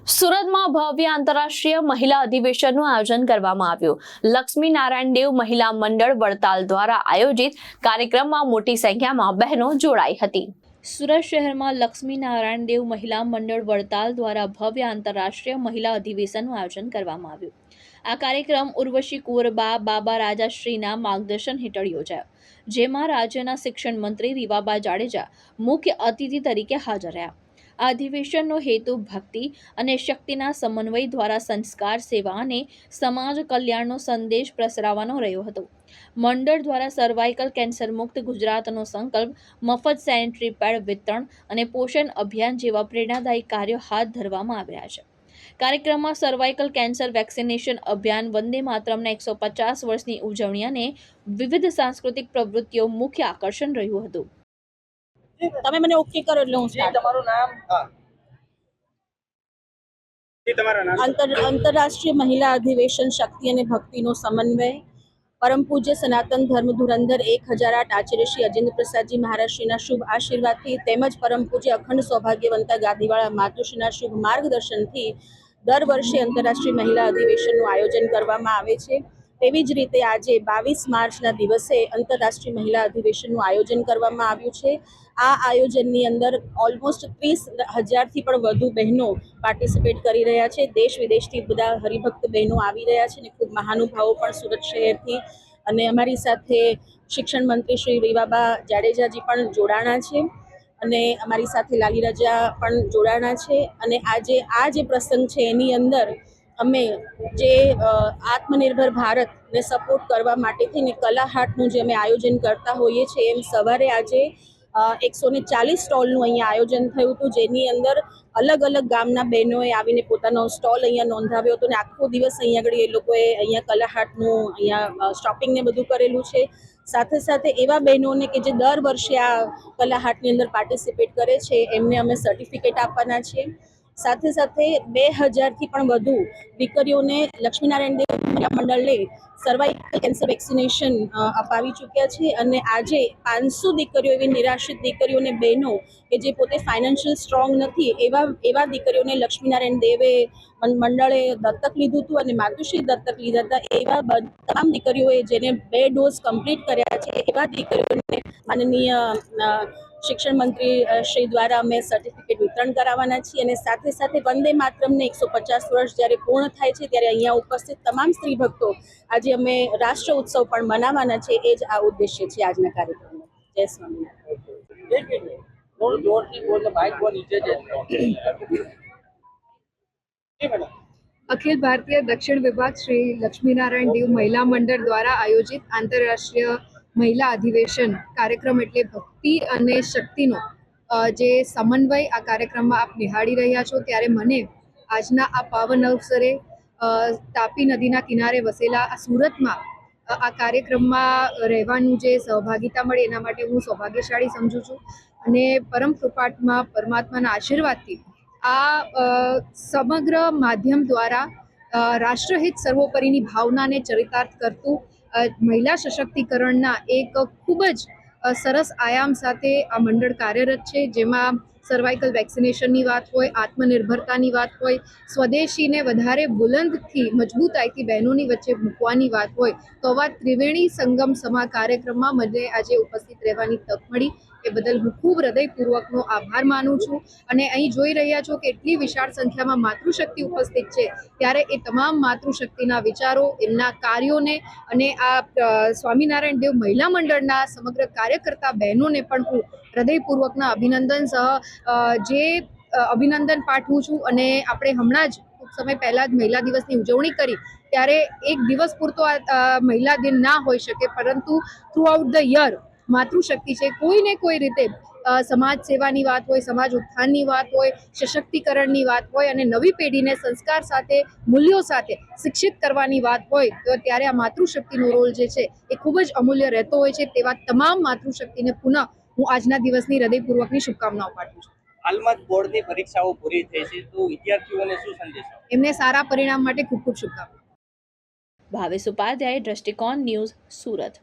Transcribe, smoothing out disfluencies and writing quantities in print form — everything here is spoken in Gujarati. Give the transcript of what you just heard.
સુરતમાં ભવ્ય આંતરરાષ્ટ્રીય મહિલા અધિવેશનનું આયોજન કરવામાં આવ્યું। લક્ષ્મી નારાયણ દેવ મહિલા મંડળ વડતાલ દ્વારા આયોજિત કાર્યક્રમમાં મોટી સંખ્યામાં બહેનો જોડાઈ હતી। સુરત શહેરમાં લક્ષ્મી નારાયણ દેવ મહિલા મંડળ વડતાલ દ્વારા ભવ્ય આંતરરાષ્ટ્રીય મહિલા અધિવેશનનું આયોજન કરવામાં આવ્યું। આ કાર્યક્રમ ઉર્વશી કુંવરબા બાબા રાજાશ્રીના માર્ગદર્શન હેઠળ યોજાયો, જેમાં રાજ્યના શિક્ષણ મંત્રી રીવાબા જાડેજા મુખ્ય અતિથિ તરીકે હાજર રહ્યા। આ અધિવેશનનો હેતુ ભક્તિ અને શક્તિના સમન્વય દ્વારા સંસ્કાર, સેવા અને સમાજ કલ્યાણનો સંદેશ પ્રસરાવવાનો રહ્યો હતો। મંડળ દ્વારા સર્વાઇકલ કેન્સર મુક્ત ગુજરાતનો સંકલ્પ, મફત સેનિટરી પેડ વિતરણ અને પોષણ અભિયાન જેવા પ્રેરણાદાયી કાર્યો હાથ ધરવામાં આવ્યા છે। કાર્યક્રમમાં સર્વાઇકલ કેન્સર વેક્સિનેશન અભિયાન, વંદે માતરમના 150 વર્ષની ઉજવણી અને વિવિધ સાંસ્કૃતિક પ્રવૃત્તિઓ મુખ્ય આકર્ષણ રહ્યું હતું। તમે મને ઓકે કરો એટલે હું સ્ટાર્ટ। તમારું નામ? આંતરરાષ્ટ્રીય મહિલા અધિવેશન શક્તિ અને ભક્તિનો સમન્વય પરમ પૂજ્ય સનાતન ધર્મ ધુરંધર 1008 આચાર્ય શ્રી અજેન્દ્ર પ્રસાદજી મહારાજશ્રીના શુભ આશીર્વાદથી તેમજ પરમ પૂજ્ય અખંડ સૌભાગ્યવંતા ગાદીવાળા માતુશ્રીના શુભ માર્ગદર્શનથી દર વર્ષે આંતરરાષ્ટ્રીય મહિલા અધિવેશનનું આયોજન કરવામાં આવે છે। તેવી જ રીતે આજે 22 માર્ચના દિવસે આંતરરાષ્ટ્રીય મહિલા અધિવેશનનું આયોજન કરવામાં આવ્યું છે। આ આયોજનની અંદર ઓલમોસ્ટ 30,000થી પણ વધુ બહેનો પાર્ટિસિપેટ કરી રહ્યા છે। દેશ વિદેશથી બધા હરિભક્ત બહેનો આવી રહ્યા છે અને ખૂબ મહાનુભાવો પણ સુરત શહેરથી અને અમારી સાથે શિક્ષણ મંત્રી શ્રી રીવાબા જાડેજાજી પણ જોડાણા છે અને અમારી સાથે લાલી રજા પણ જોડાણા છે। અને આજે આ જે પ્રસંગ છે એની અંદર અમે જે આત્મનિર્ભર ભારતને સપોર્ટ કરવા માટે થઈને કલા હાટનું જે અમે આયોજન કરતા હોઈએ છીએ, એમ સવારે આજે 140 સ્ટોલનું અહીંયા આયોજન થયું હતું, જેની અંદર અલગ અલગ ગામના બહેનોએ આવીને પોતાનો સ્ટોલ અહીંયા નોંધાવ્યો હતો અને આખો દિવસ અહીંયા આગળ એ લોકોએ અહીંયા કલા હાટનું અહીંયા શોપિંગને બધું કરેલું છે। સાથે સાથે એવા બહેનોને કે જે દર વર્ષે આ કલા હાટની અંદર પાર્ટિસિપેટ કરે છે એમને અમે સર્ટિફિકેટ આપવાના છે। સાથે સાથે 2000થી પણ વધુ દીકરીઓને લક્ષ્મીનારાયણ દેવ મહિલા મંડળે સર્વાઇકલ કેન્સર વેક્સિનેશન અપાવી ચૂક્યા છે અને આજે 500 દીકરીઓ, એવી નિરાશ્રિત દીકરીઓને બહેનો કે જે પોતે ફાઇનાન્શિયલ સ્ટ્રોંગ નથી એવા દીકરીઓને લક્ષ્મીનારાયણ દેવે મંડળે દત્તક લીધું હતું અને માતુશ્રી દત્તક લીધા હતા। એવા તમામ દીકરીઓએ જેને 2 ડોઝ કમ્પ્લીટ કર્યા છે એવા દીકરીઓને માનનીય શિક્ષણ મંત્રી શ્રી દ્વારા અમે સર્ટિફિકેટ વિતરણ કરાવવાના છીએ અને સાથે સાથે વંદે માતરમને 150 વર્ષ જ્યારે પૂર્ણ થાય છે ત્યારે અહીંયા ઉપસ્થિત તમામ સ્ત્રી ભક્તો આજે અમે રાષ્ટ્ર ઉત્સવ પણ મનાવવાના છે। એ જ આ ઉદ્દેશ્ય છે આજના કાર્યક્રમનો। જય સ્વામિનારાયણ। અખિલ ભારતીય દક્ષિણ વિભાગ શ્રી લક્ષ્મીનારાયણ દેવ મહિલા મંડળ દ્વારા આયોજિત આંતરરાષ્ટ્રીય મહિલા અધિવેશન કાર્યક્રમ એટલે ભક્તિ અને શક્તિનો જે સમન્વય આ કાર્યક્રમમાં આપ નિહાળી રહ્યા છો, ત્યારે મને આજના આ પાવન અવસરે તાપી નદીના કિનારે વસેલા આ સુરતમાં આ કાર્યક્રમમાં રહેવાનું જે સહભાગિતા મળે એના માટે હું સૌભાગ્યશાળી સમજું છું અને પરમ કૃપાત્મા પરમાત્માના આશીર્વાદથી આ સમગ્ર માધ્યમ દ્વારા રાષ્ટ્રહિત સર્વોપરીની ભાવનાને ચરિતાર્થ કરતું મહિલા સશક્તિકરણના એક ખૂબ જ સરસ આયામ સાથે આ મંડળ કાર્યરત છે, જેમાં સર્વાઇકલ વેક્સિનેશનની વાત હોય, આત્મનિર્ભરતાની વાત હોય, સ્વદેશીને વધારે બુલંદથી મજબૂતાઈથી બહેનોની વચ્ચે મૂકવાની વાત હોય, તો આવા ત્રિવેણી સંગમ સમા કાર્યક્રમમાં મને આજે ઉપસ્થિત રહેવાની તક મળી એ બદલ હું ખૂબ હૃદયપૂર્વકનો આભાર માનું છું। અને અહીં જોઈ રહ્યા છો કે એટલી વિશાળ સંખ્યામાં માતૃશક્તિ ઉપસ્થિત છે, ત્યારે એ તમામ માતૃશક્તિના વિચારો, એમના કાર્યોને અને આ સ્વામિનારાયણ દેવ મહિલા મંડળના સમગ્ર કાર્યકર્તા બહેનોને પણ હું હૃદયપૂર્વકના અભિનંદન સહ જે અભિનંદન પાઠવું છું। અને આપણે હમણાં જ ટૂંક સમય પહેલાં જ મહિલા દિવસની ઉજવણી કરી, ત્યારે એક દિવસ પૂરતો આ મહિલા દિન ના હોઈ શકે, પરંતુ થ્રુ આઉટ ધ યર માતૃશક્તિ છે, કોઈને કોઈ રીતે સમાજ સેવાની વાત હોય, સમાજ ઉત્થાનની વાત હોય, સશક્તિકરણની વાત હોય અને નવી પેઢીને સંસ્કાર સાથે, મૂલ્યો સાથે શિક્ષિત કરવાની વાત હોય, તો ત્યારે આ માતૃશક્તિનો રોલ જે છે એ ખૂબ જ અમૂલ્ય રહેતો હોય છે। તેવા તમામ માતૃશક્તિને પુનઃ હું આજના દિવસની હૃદયપૂર્વકની શુભકામનાઓ પાઠવું છું। હાલમાં બોર્ડની પરીક્ષાઓ પૂરી થઈ છે, તો વિદ્યાર્થીઓને શું સંદેશ? એમને સારા પરિણામ માટે ખૂબ ખૂબ શુભકામનાઓ। ભાવેશ ઉપાધ્યાય, દ્રષ્ટિકોણ ન્યૂઝ, સુરત।